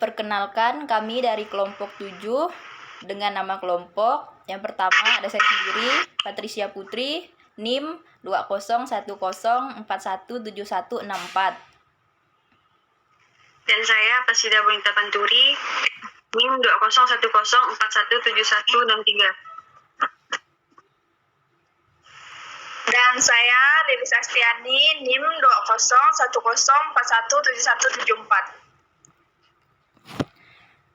Perkenalkan, kami dari kelompok 7 dengan nama kelompok. Yang pertama ada saya sendiri, Patricia Putri, NIM 201041716164. Dan saya Pasida Bonita Panturi, NIM 2010417163. Dan saya Dewi Sastiani, NIM 201041417174.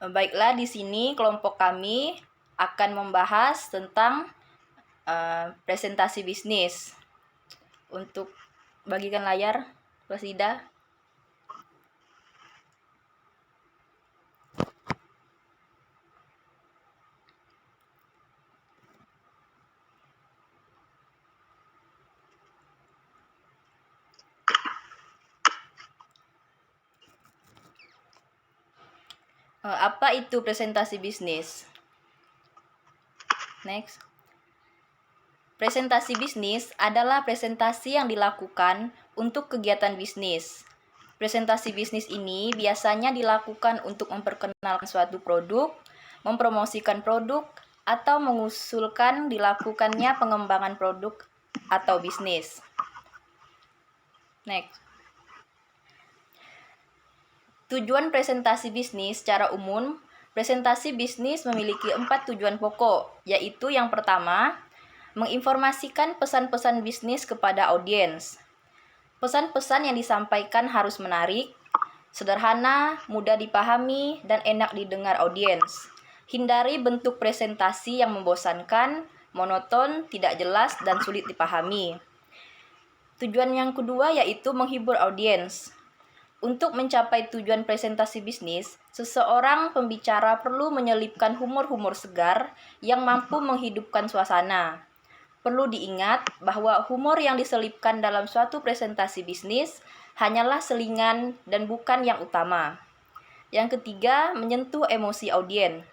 Baiklah, di sini kelompok kami akan membahas tentang presentasi bisnis. Untuk bagikan layar, Pasida. Apa itu presentasi bisnis? Next. Presentasi bisnis adalah presentasi yang dilakukan untuk kegiatan bisnis. Presentasi bisnis ini biasanya dilakukan untuk memperkenalkan suatu produk, mempromosikan produk, atau mengusulkan dilakukannya pengembangan produk atau bisnis. Next. Tujuan presentasi bisnis secara umum, presentasi bisnis memiliki 4 tujuan pokok, yaitu yang pertama, menginformasikan pesan-pesan bisnis kepada audiens. Pesan-pesan yang disampaikan harus menarik, sederhana, mudah dipahami, dan enak didengar audiens. Hindari bentuk presentasi yang membosankan, monoton, tidak jelas, dan sulit dipahami. Tujuan yang kedua yaitu menghibur audiens. Untuk mencapai tujuan presentasi bisnis, seseorang pembicara perlu menyelipkan humor-humor segar yang mampu menghidupkan suasana. Perlu diingat bahwa humor yang diselipkan dalam suatu presentasi bisnis hanyalah selingan dan bukan yang utama. Yang ketiga, menyentuh emosi audiens.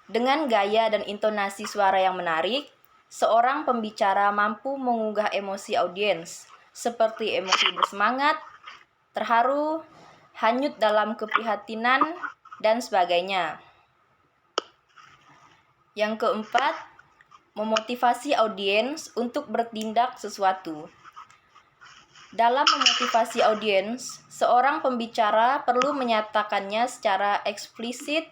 Dengan gaya dan intonasi suara yang menarik, seorang pembicara mampu menggugah emosi audiens, seperti emosi bersemangat, terharu, hanyut dalam keprihatinan, dan sebagainya. Yang keempat, memotivasi audiens untuk bertindak sesuatu. Dalam memotivasi audiens, seorang pembicara perlu menyatakannya secara eksplisit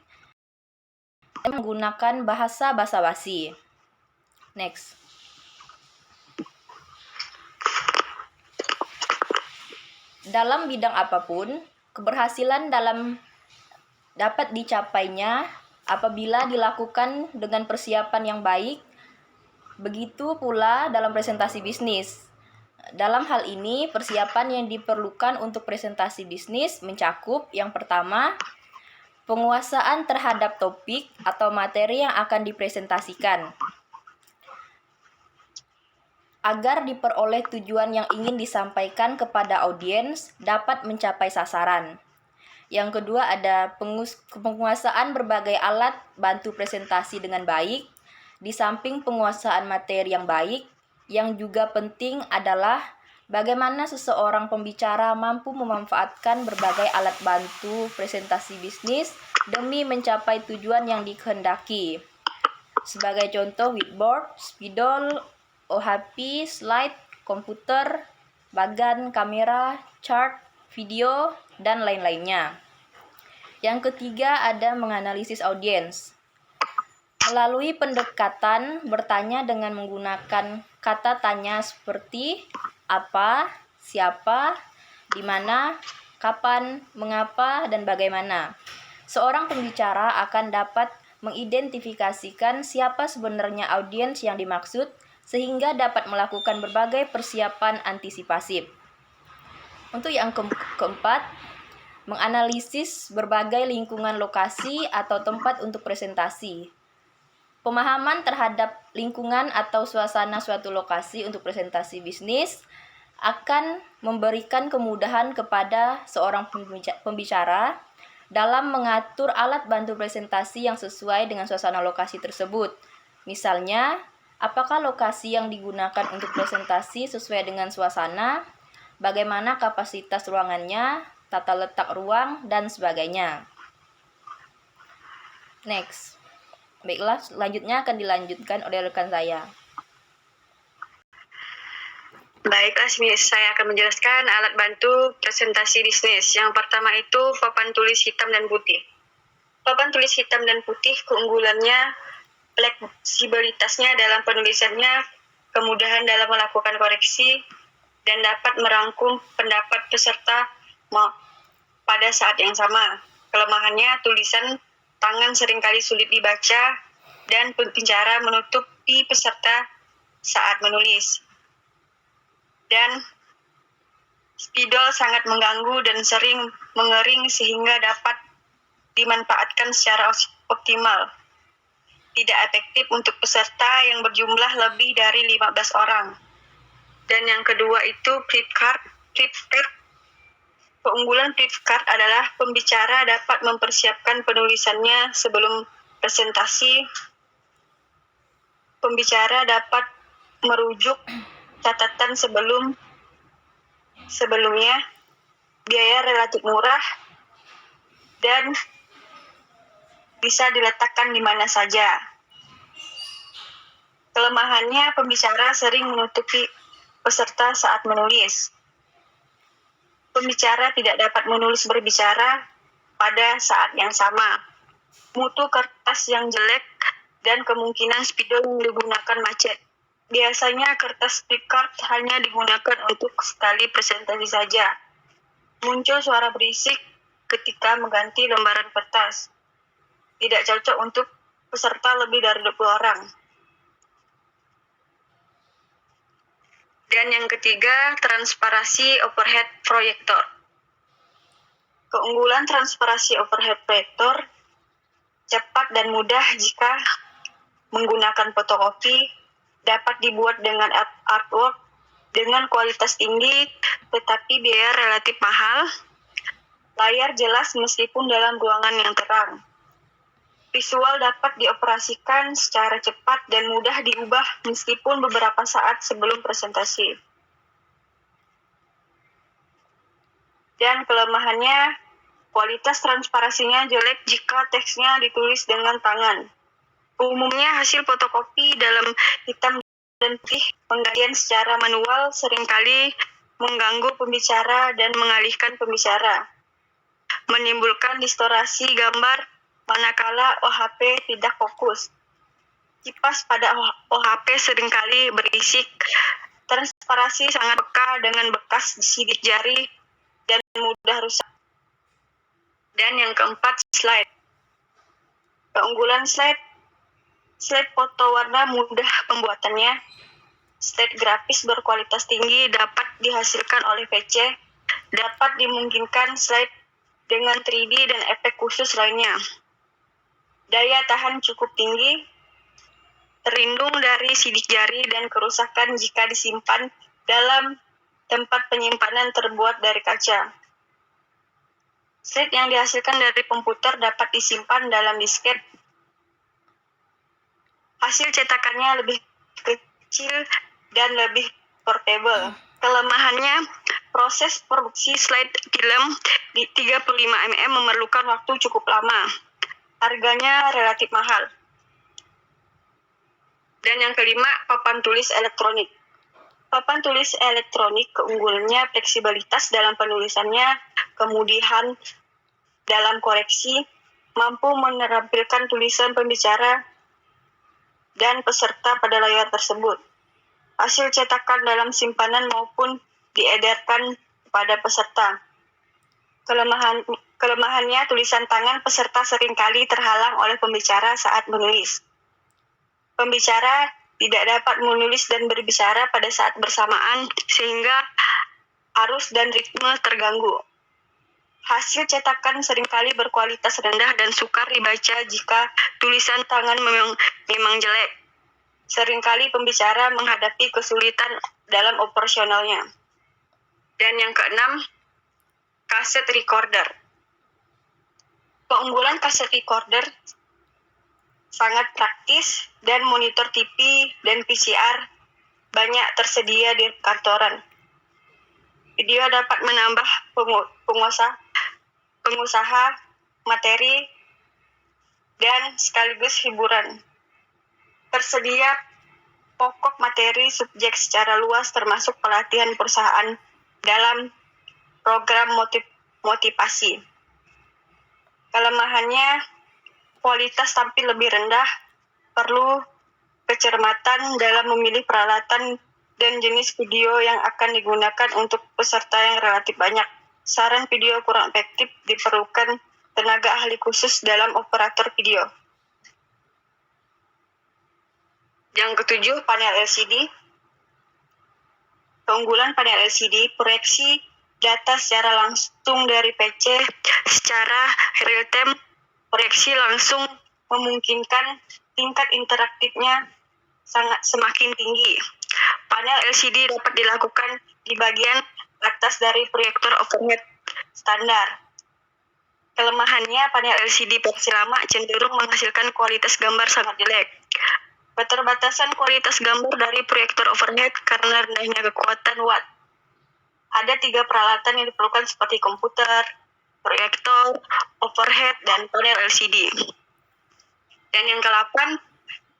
dan menggunakan bahasa basa-basi. Next. Dalam bidang apapun, keberhasilan dapat dicapainya apabila dilakukan dengan persiapan yang baik. Begitu pula dalam presentasi bisnis. Dalam hal ini, persiapan yang diperlukan untuk presentasi bisnis mencakup yang pertama, penguasaan terhadap topik atau materi yang akan dipresentasikan, agar diperoleh tujuan yang ingin disampaikan kepada audiens dapat mencapai sasaran. Yang kedua ada penguasaan berbagai alat bantu presentasi dengan baik. Di samping penguasaan materi yang baik, yang juga penting adalah bagaimana seseorang pembicara mampu memanfaatkan berbagai alat bantu presentasi bisnis demi mencapai tujuan yang dikehendaki. Sebagai contoh, whiteboard, spidol, OHP, slide, komputer, bagan, kamera, chart, video, dan lain-lainnya. Yang ketiga ada menganalisis audiens. Melalui pendekatan bertanya dengan menggunakan kata tanya seperti apa, siapa, di mana, kapan, mengapa, dan bagaimana. Seorang pembicara akan dapat mengidentifikasikan siapa sebenarnya audiens yang dimaksud, sehingga dapat melakukan berbagai persiapan antisipasif. Untuk yang keempat, menganalisis berbagai lingkungan lokasi atau tempat untuk presentasi. Pemahaman terhadap lingkungan atau suasana suatu lokasi untuk presentasi bisnis akan memberikan kemudahan kepada seorang pembicara dalam mengatur alat bantu presentasi yang sesuai dengan suasana lokasi tersebut. Misalnya, apakah lokasi yang digunakan untuk presentasi sesuai dengan suasana, bagaimana kapasitas ruangannya, tata letak ruang, dan sebagainya. Next. Baiklah, selanjutnya akan dilanjutkan oleh rekan saya. Baiklah, saya akan menjelaskan alat bantu presentasi bisnis. Yang pertama itu papan tulis hitam dan putih. Papan tulis hitam dan putih keunggulannya fleksibilitasnya dalam penulisannya, kemudahan dalam melakukan koreksi, dan dapat merangkum pendapat peserta pada saat yang sama. Kelemahannya, tulisan tangan seringkali sulit dibaca dan pembicara menutupi peserta saat menulis. Dan spidol sangat mengganggu dan sering mengering sehingga dapat dimanfaatkan secara optimal. Tidak efektif untuk peserta yang berjumlah lebih dari 15 orang. Dan yang kedua itu flipchart. Keunggulan flipchart adalah pembicara dapat mempersiapkan penulisannya sebelum presentasi. Pembicara dapat merujuk catatan sebelumnya, biaya relatif murah, dan bisa diletakkan di mana saja. Kelemahannya, pembicara sering menutupi peserta saat menulis. Pembicara tidak dapat menulis berbicara pada saat yang sama. Mutu kertas yang jelek dan kemungkinan spidol yang digunakan macet. Biasanya kertas flipchart hanya digunakan untuk sekali presentasi saja. Muncul suara berisik ketika mengganti lembaran kertas. Tidak cocok untuk peserta lebih dari 20 orang. Dan yang ketiga, transparansi overhead proyektor. Keunggulan transparansi overhead proyektor cepat dan mudah jika menggunakan fotokopi, dapat dibuat dengan artwork dengan kualitas tinggi tetapi biaya relatif mahal, layar jelas meskipun dalam ruangan yang terang. Visual dapat dioperasikan secara cepat dan mudah diubah meskipun beberapa saat sebelum presentasi. Dan kelemahannya, kualitas transparansinya jelek jika teksnya ditulis dengan tangan. Umumnya hasil fotokopi dalam hitam dan putih penggantian secara manual seringkali mengganggu pembicara dan mengalihkan pembicara, menimbulkan distorsi gambar manakala OHP tidak fokus. Kipas pada OHP seringkali berisik. Transparansi sangat peka dengan bekas sidik jari dan mudah rusak. Dan yang keempat, slide. Keunggulan slide foto warna mudah pembuatannya. Slide grafis berkualitas tinggi dapat dihasilkan oleh PC. Dapat dimungkinkan slide dengan 3D dan efek khusus lainnya. Daya tahan cukup tinggi, terlindung dari sidik jari dan kerusakan jika disimpan dalam tempat penyimpanan terbuat dari kaca. Slide yang dihasilkan dari komputer dapat disimpan dalam disket. Hasil cetakannya lebih kecil dan lebih portable. Kelemahannya, proses produksi slide film di 35 mm memerlukan waktu cukup lama. Harganya relatif mahal. Dan yang kelima, papan tulis elektronik. Papan tulis elektronik keunggulannya fleksibilitas dalam penulisannya, kemudahan dalam koreksi, mampu menampilkan tulisan pembicara dan peserta pada layar tersebut. Hasil cetakan dalam simpanan maupun diedarkan kepada peserta. Kelemahannya, tulisan tangan peserta seringkali terhalang oleh pembicara saat menulis. Pembicara tidak dapat menulis dan berbicara pada saat bersamaan, sehingga arus dan ritme terganggu. Hasil cetakan seringkali berkualitas rendah dan sukar dibaca jika tulisan tangan memang jelek. Seringkali pembicara menghadapi kesulitan dalam operasionalnya. Dan yang keenam, kaset recorder. Keunggulan kaset recorder sangat praktis dan monitor TV dan VCR banyak tersedia di kantoran. Video dapat menambah pengusaha materi dan sekaligus hiburan. Tersedia pokok materi subjek secara luas termasuk pelatihan perusahaan dalam program motivasi. Kelemahannya, kualitas tampil lebih rendah, perlu kecermatan dalam memilih peralatan dan jenis video yang akan digunakan untuk peserta yang relatif banyak. Saran video kurang efektif, diperlukan tenaga ahli khusus dalam operator video. Yang ketujuh, panel LCD. Keunggulan panel LCD, proyeksi data secara langsung dari PC secara real time. Proyeksi langsung memungkinkan tingkat interaktifnya semakin tinggi. Panel LCD dapat dilakukan di bagian atas dari proyektor overhead standar. Kelemahannya, panel LCD versi lama cenderung menghasilkan kualitas gambar sangat jelek. Keterbatasan kualitas gambar dari proyektor overhead karena rendahnya kekuatan watt. Ada 3 peralatan yang diperlukan seperti komputer, proyektor, overhead, dan panel LCD. Dan yang ke-8,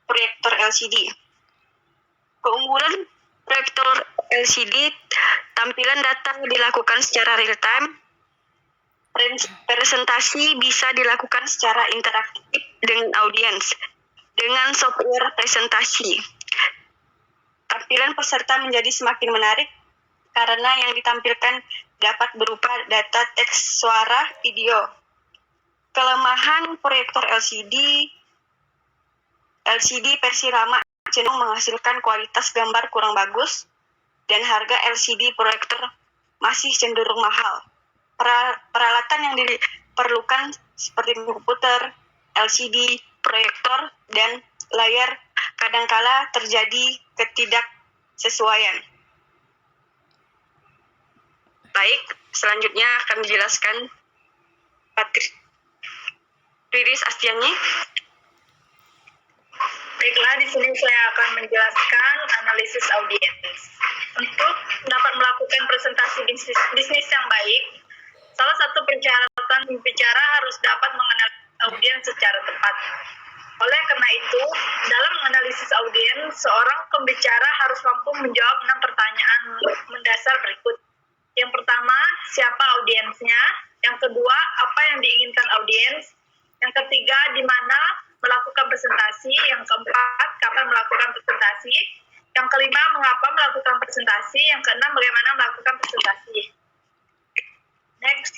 proyektor LCD. Keunggulan proyektor LCD, tampilan data dilakukan secara real time. Presentasi bisa dilakukan secara interaktif dengan audiens. Dengan software presentasi, tampilan peserta menjadi semakin menarik karena yang ditampilkan dapat berupa data teks, suara, video. Kelemahan proyektor LCD versi lama cenderung menghasilkan kualitas gambar kurang bagus dan harga LCD proyektor masih cenderung mahal. Peralatan yang diperlukan seperti komputer, LCD, proyektor, dan layar kadangkala terjadi ketidaksesuaian. Baik, selanjutnya akan dijelaskan Riris Astiani. Baiklah, di sini saya akan menjelaskan analisis audiens. Untuk dapat melakukan presentasi bisnis yang baik, salah satu persyaratan pembicara harus dapat mengenali audiens secara tepat. Oleh karena itu, dalam menganalisis audiens, seorang pembicara harus mampu menjawab 6 pertanyaan mendasar berikut. Yang pertama, siapa audiensnya? Yang kedua, apa yang diinginkan audiens? Yang ketiga, di mana melakukan presentasi? Yang keempat, kapan melakukan presentasi? Yang kelima, mengapa melakukan presentasi? Yang keenam, bagaimana melakukan presentasi? Next.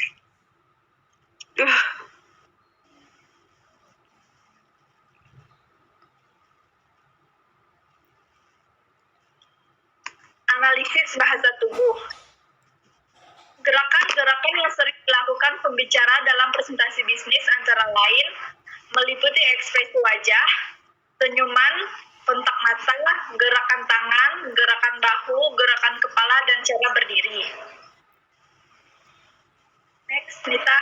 Analisis bahasa tubuh. Gerakan-gerakan yang sering dilakukan pembicara dalam presentasi bisnis antara lain meliputi ekspresi wajah, senyuman, kontak mata, gerakan tangan, gerakan bahu, gerakan kepala, dan cara berdiri. Next, Nita.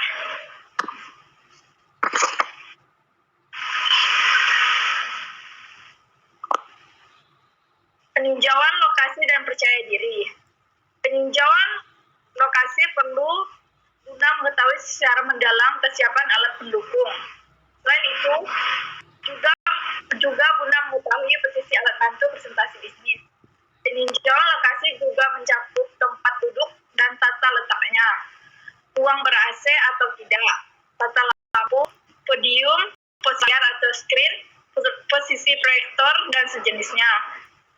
Peninjauan lokasi dan percaya diri. Peninjauan lokasi perlu guna mengetahui secara mendalam kesiapan alat pendukung. Selain itu, juga guna mengetahui posisi alat bantu presentasi bisnis. Peninjauan lokasi juga mencakup tempat duduk dan tata letaknya, ruang ber-AC atau tidak, tata lampu, podium, posisi atau screen, posisi proyektor, dan sejenisnya.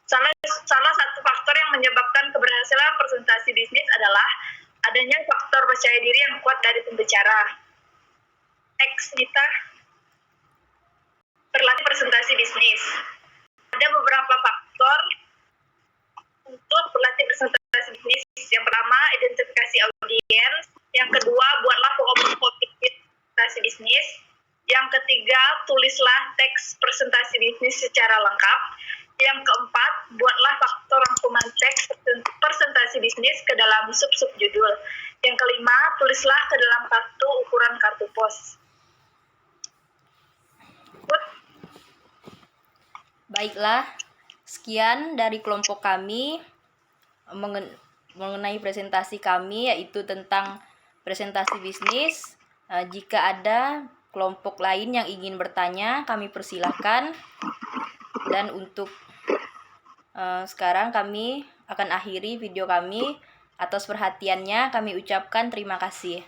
Salah satu faktor yang menyebabkan keberhasilan presentasi bisnis adalah adanya faktor percaya diri yang kuat dari pembicara. Next, Nita. Berlatih presentasi bisnis. Ada beberapa faktor untuk berlatih presentasi bisnis. Yang pertama, identifikasi audiens. Yang kedua, buatlah pokok-pokok presentasi bisnis. Yang ketiga, tulislah teks presentasi bisnis secara lengkap. Yang keempat, buatlah faktor rangkuman teks presentasi bisnis ke dalam sub-sub judul. Yang kelima, tulislah ke dalam kartu ukuran kartu pos. Baiklah, sekian dari kelompok kami mengenai presentasi kami, yaitu tentang presentasi bisnis. Jika ada kelompok lain yang ingin bertanya, kami persilahkan. Dan untuk sekarang kami akan akhiri video kami. Atas perhatiannya kami ucapkan terima kasih.